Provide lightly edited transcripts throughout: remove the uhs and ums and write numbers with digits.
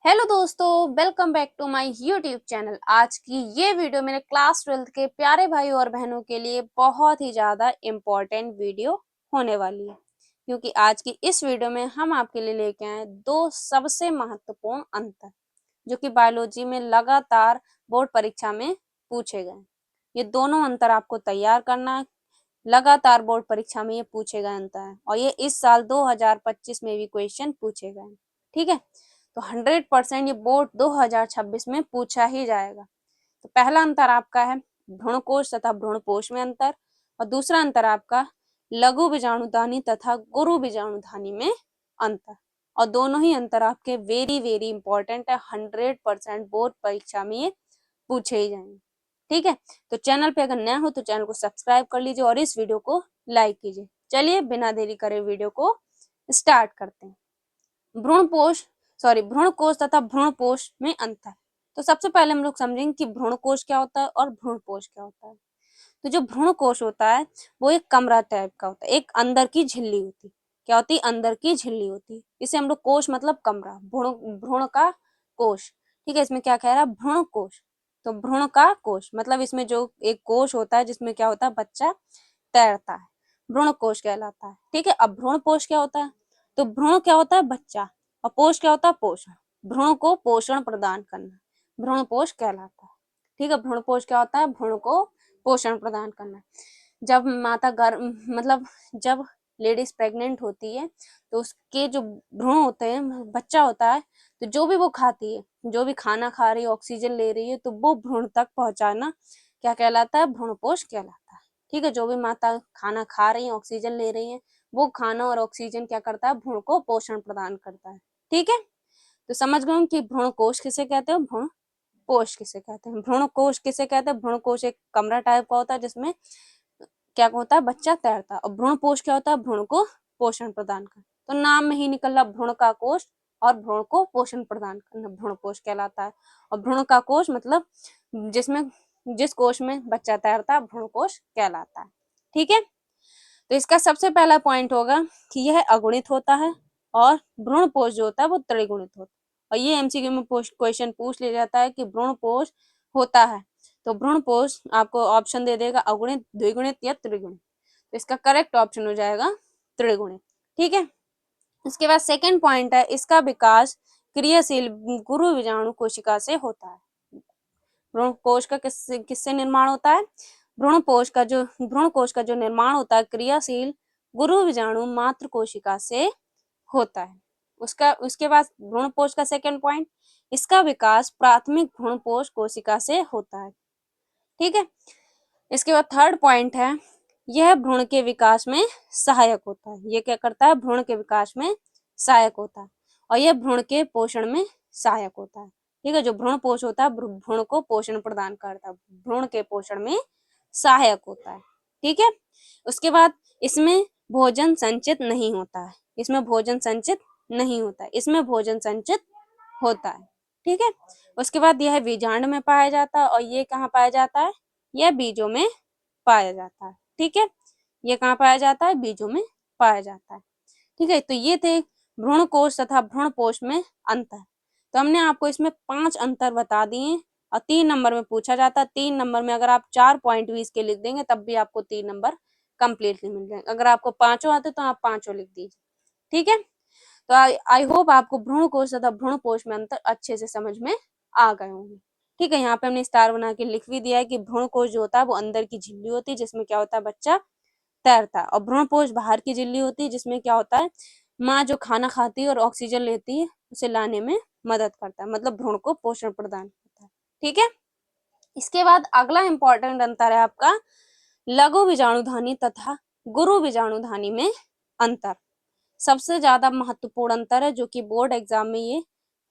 Hello दोस्तों, welcome back to my YouTube channel. आज की ये वीडियो मेरे क्लास 12th के प्यारे भाई और बहनों के लिए बहुत ही ज़्यादा इम्पोर्टेंट वीडियो होने वाली है, क्योंकि आज की इस वीडियो में हम आपके लिए लेके आए दो सबसे महत्वपूर्ण अंतर जो कि बायोलॉजी में लगातार बोर्ड परीक्षा में पूछे गए। ये दोनों अंतर आपको तैयार करना है। लगातार बोर्ड परीक्षा में ये पूछे गए अंतर है और ये इस साल 2025 में भी क्वेश्चन पूछे गए। ठीक है, तो 100% ये बोर्ड 2026 में पूछा ही जाएगा। तो पहला अंतर आपका है भ्रूणकोश तथा भ्रूणपोष में अंतर, और दूसरा अंतर आपका लघु बीजाणुधानी तथा गुरु बीजाणुधानी में अंतर। और दोनों ही अंतर आपके वेरी वेरी इंपॉर्टेंट है। 100% बोर्ड परीक्षा में ये पूछे ही जाएंगे। ठीक है, तो चैनल पे अगर नया हो तो चैनल को सब्सक्राइब कर लीजिए और इस वीडियो को लाइक कीजिए। चलिए बिना देरी करे वीडियो को स्टार्ट करते हैं। भ्रूणकोश तथा भ्रूणपोष में अंतर। तो सबसे पहले हम लोग समझेंगे कि भ्रूणकोश क्या होता है और भ्रूणपोष क्या होता है। तो जो भ्रूणकोश होता है वो एक कमरा टाइप का होता है, एक अंदर की झिल्ली होती है। क्या होती है? अंदर की झिल्ली होती है। इसे हम लोग कोश मतलब कमरा, भ्रूण भ्रूण का कोश। ठीक है, इसमें क्या कह रहा है? भ्रूण कोश। तो भ्रूण का कोश मतलब इसमें जो एक कोश होता है जिसमें क्या होता है? बच्चा तैरता है, भ्रूण कोश कहलाता है। ठीक है, अब भ्रूणपोष क्या होता है? तो भ्रूण क्या होता है? बच्चा, और पोष क्या होता है? पोषण। भ्रूण को पोषण प्रदान करना भ्रूणपोष कहलाता है। ठीक है, भ्रूणपोष क्या होता है? भ्रूण को पोषण प्रदान करना। जब माता गर्भ मतलब जब लेडीज प्रेग्नेंट होती है तो उसके जो भ्रूण होते हैं, बच्चा होता है, तो जो भी वो खाती है, जो भी खाना खा रही है, ऑक्सीजन ले रही है, तो वो भ्रूण तक पहुंचाना क्या कहलाता है? भ्रूणपोष कहलाता है। ठीक है, जो भी माता खाना खा रही है, ऑक्सीजन ले रही है, वो खाना और ऑक्सीजन क्या करता है? भ्रूण को पोषण प्रदान करता है। ठीक है, तो समझ गए हम कि भ्रूण कोश किसे कहते हैं, भ्रूण कोश किसे कहते हैं। भ्रूण कोश किसे कहते हैं? भ्रूण कोश एक कमरा टाइप का होता है जिसमें क्या होता है? बच्चा तैरता है। और भ्रूण पोष क्या होता है? भ्रूण को पोषण प्रदान कर। तो नाम में ही निकल रहा भ्रूण का कोश और भ्रूण को पोषण प्रदान करना भ्रूण कोश कहलाता है। और भ्रूण का कोश मतलब जिसमें जिस कोश में बच्चा तैरता है, भ्रूण कोश कहलाता है। ठीक है, तो इसका सबसे पहला पॉइंट होगा कि यह अगुणित होता है और भ्रूणपोष जो होता है वो त्रिगुणित होता है। और ये एमसीक्यू में क्वेश्चन पूछ लिया जाता है कि भ्रूणपोष होता है, तो भ्रूणपोष आपको ऑप्शन दे देगा अगुणित, द्विगुणित या त्रिगुणित। तो इसका करेक्ट ऑप्शन हो जाएगा त्रिगुणित। ठीक है, इसके बाद सेकेंड पॉइंट है इसका विकास क्रियाशील गुरु बीजाणु कोशिका से होता है। भ्रूण कोश का किससे निर्माण होता है? भ्रूण कोश का जो निर्माण होता है क्रियाशील गुरु बीजाणु मात्र कोशिका से होता है। उसके बाद भ्रूणपोष का सेकंड पॉइंट, इसका विकास प्राथमिक भ्रूणपोष कोशिका से होता है। ठीक है, इसके बाद थर्ड पॉइंट है यह भ्रूण के विकास में सहायक होता है। ये क्या करता है? भ्रूण के विकास में सहायक होता है और यह भ्रूण के पोषण में सहायक होता है। ठीक है, जो भ्रूण पोष होता है भ्रूण को पोषण प्रदान करता है, भ्रूण के पोषण में सहायक होता है। ठीक है, उसके बाद इसमें भोजन संचित नहीं होता है, इसमें भोजन संचित नहीं होता है, इसमें भोजन संचित होता है। ठीक है, उसके बाद यह बीजांड में पाया जाता है और ये कहाँ पाया जाता है? यह बीजों में पाया जाता है। ठीक है, ये कहाँ पाया जाता है? बीजों में पाया जाता है। ठीक है, तो ये थे भ्रूणकोश तथा भ्रूणपोष में अंतर। तो हमने आपको इसमें 5 अंतर बता दिए और 3 नंबर में पूछा जाता है। 3 नंबर में अगर आप 4 पॉइंट भी इसके लिख देंगे तब भी आपको 3 नंबर कंप्लीटली मिल जाएंगे। अगर आपको पांचों आते तो आप पांचों लिख दीजिए। ठीक है, तो आई होप आपको भ्रूणकोश तथा भ्रूणपोष में अंतर अच्छे से समझ में आ गए होंगे। ठीक है, यहाँ पे हमने स्टार बना के लिख भी दिया है कि भ्रूणकोश जो होता है वो अंदर की झिल्ली होती है जिसमें क्या होता है? बच्चा तैरता है। और भ्रूणपोष बाहर की झिल्ली होती है जिसमें क्या होता है? माँ जो खाना खाती है और ऑक्सीजन लेती है उसे लाने में मदद करता है, मतलब भ्रूण को पोषण प्रदान करता है। ठीक है, इसके बाद अगला इंपॉर्टेंट अंतर है आपका लघु बीजाणुधानी तथा गुरु बीजाणुधानी में अंतर। सबसे ज्यादा महत्वपूर्ण अंतर है जो कि बोर्ड एग्जाम में ये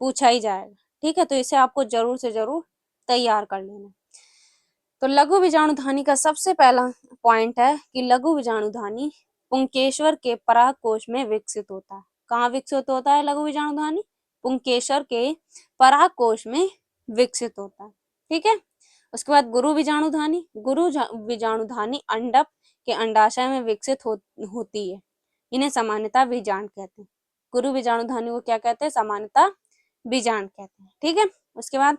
पूछा ही जाएगा। ठीक है, तो इसे आपको जरूर से जरूर तैयार कर लेना। तो लघु बीजाणुधानी का सबसे पहला पॉइंट है कि लघु बीजाणुधानी पुंकेसर के परागकोश में विकसित होता है। कहाँ विकसित होता है लघु बीजाणुधानी? पुंकेसर के परागकोश में विकसित होता है। ठीक है, उसके बाद गुरु बीजाणुधानी अंडक के अंडाशय में विकसित होती है। इन्हें सामान्यतः बीजांड कहते हैं। गुरु बीजाणुधानी को क्या कहते हैं? सामान्यतः बीजांड कहते हैं। ठीक है, उसके बाद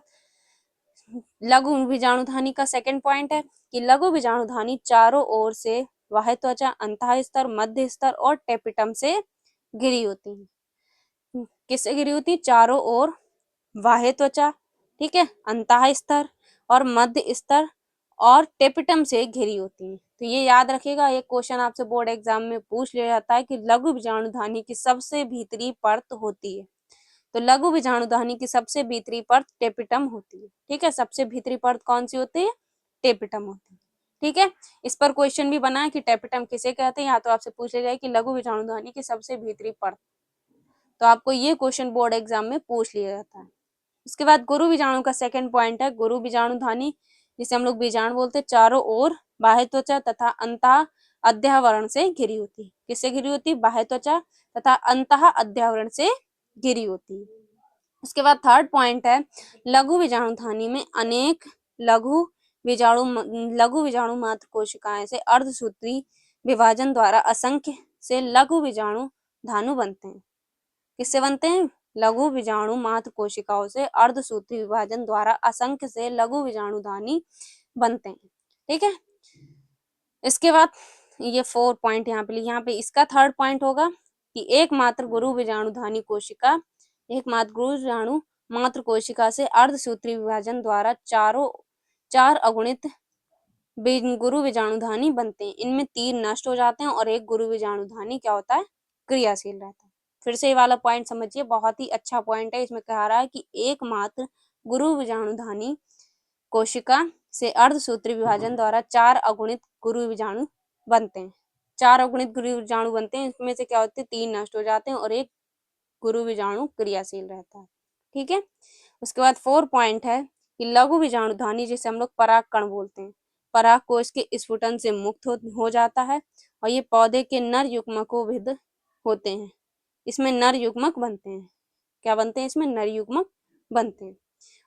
लघु बीजाणुधानी का सेकंड पॉइंट है कि लघु बीजाणुधानी चारों ओर से बाह्य त्वचा, अंतः स्तर, मध्य स्तर और टेपिटम से घिरी होती है। किससे घिरी होती है? चारों ओर बाह्य त्वचा, ठीक है, अंतः स्तर और मध्य स्तर और टेपिटम से घिरी होती है। तो ये याद रखिएगा, एक क्वेश्चन आपसे बोर्ड एग्जाम में पूछ लिया जाता है कि लघु बीजाणुधानी की सबसे भीतरी परत होती है। तो लघु बीजाणुधानी की सबसे भीतरी परत टेपिटम होती है। ठीक है, सबसे भीतरी परत कौन सी होती है? टेपिटम होती है। ठीक है, इस पर क्वेश्चन भी बना है कि टेपिटम किसे कहते हैं, या तो आपसे पूछ लिया जाए कि लघु बीजाणुधानी की सबसे भीतरी परत, तो आपको ये क्वेश्चन बोर्ड एग्जाम में पूछ लिया जाता है। उसके बाद गुरु बीजाणु का सेकंड पॉइंट है गुरु बीजाणुधानी, जिसे हम लोग बीजाणु बोलते हैं, चारों ओर बाह्य त्वचा तथा अंतः अध्यावरण से घिरी होती है। किससे घिरी होती है? बाह्य त्वचा तथा अंतः अध्यावरण से घिरी होती है। उसके बाद थर्ड पॉइंट है लघु बीजाणुधानी में अनेक लघु बीजाणु मात्र कोशिकाएं से अर्धसूत्री विभाजन द्वारा असंख्य से लघु बीजाणु धानु बनते हैं। किससे बनते हैं? लघु बीजाणु मात्र कोशिकाओं से अर्धसूत्री विभाजन द्वारा असंख्य से लघु बीजाणुधानी बनते हैं। ठीक है, इसके बाद ये 4 पॉइंट यहाँ पे इसका थर्ड पॉइंट होगा कि एकमात्र गुरु बीजाणुधानी कोशिका, एकमात्र गुरु बीजाणु मात्र कोशिका से अर्धसूत्री विभाजन द्वारा चार अगुणित गुरु बीजाणुधानी बनते हैं। इनमें 3 नष्ट हो जाते हैं और एक गुरु बीजाणुधानी क्या होता है? क्रियाशील रहता है। फिर से ये वाला पॉइंट समझिए, बहुत ही अच्छा पॉइंट है। इसमें कह रहा है कि एकमात्र गुरु बीजाणुधानी कोशिका से अर्धसूत्री विभाजन द्वारा 4 अगुणित गुरु बीजाणु बनते हैं। 4 अगुणित गुरु बीजाणु बनते हैं, इसमें से क्या होते हैं? 3 नष्ट हो जाते हैं और एक गुरु बीजाणु क्रियाशील रहता है। ठीक है, उसके बाद 4 पॉइंट है कि लघु बीजाणुधानी, जिसे हम लोग पराग कण बोलते हैं, पराग कोश के स्फुटन से मुक्त हो जाता है और ये पौधे के नर युग्मकों होते हैं। इसमें नर युग्मक बनते हैं। क्या बनते हैं? इसमें नर युग्मक बनते हैं।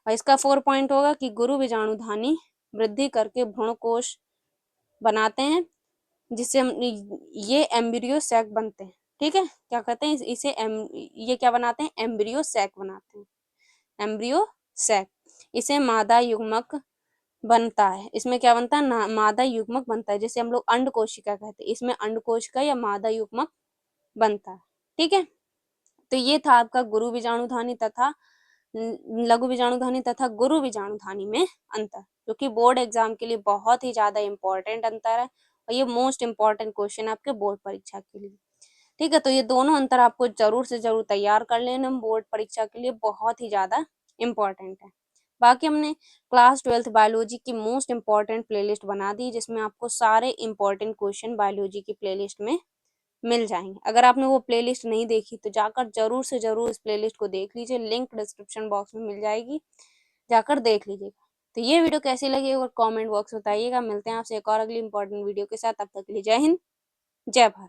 और इसका 4 पॉइंट होगा कि गुरु बीजाणुधानी वृद्धि करके भ्रूणकोश बनाते हैं, जिससे हम ये एम्ब्रियो सैक बनते हैं। ठीक है, क्या कहते हैं इसे? ये क्या बनाते हैं? एम्ब्रियो सैक बनाते हैं, एम्ब्रियो सैक। इसे मादा युग्मक बनता है। इसमें क्या बनता है? मादा युग्मक बनता है, जैसे हम लोग अंड कोशिका कहते हैं, इसमें अंड कोशिका या मादा युग्मक बनता है। ठीक है, तो ये था आपका गुरु बीजाणुधानी तथा लघु बीजाणुधानी तथा गुरु बीजाणुधानी में अंतर, जो कि बोर्ड एग्जाम के लिए बहुत ही ज्यादा इंपॉर्टेंट अंतर है और ये मोस्ट इंपॉर्टेंट क्वेश्चन है आपके बोर्ड परीक्षा के लिए। ठीक है, तो ये दोनों अंतर आपको जरूर से जरूर तैयार कर लेना, बोर्ड परीक्षा के लिए बहुत ही ज्यादा इंपॉर्टेंट है। बाकी हमने क्लास 12th बायोलॉजी की मोस्ट इंपॉर्टेंट प्लेलिस्ट बना दी, जिसमें आपको सारे इंपॉर्टेंट क्वेश्चन बायोलॉजी की प्लेलिस्ट में मिल जाएंगे। अगर आपने वो प्लेलिस्ट नहीं देखी तो जाकर जरूर से जरूर इस प्लेलिस्ट को देख लीजिए, लिंक डिस्क्रिप्शन बॉक्स में मिल जाएगी, जाकर देख लीजिएगा। तो ये वीडियो कैसी लगी और कमेंट बॉक्स में बताइएगा। मिलते हैं आपसे एक और अगली इंपॉर्टेंट वीडियो के साथ, तब तक के लिए जय हिंद, जय भारत।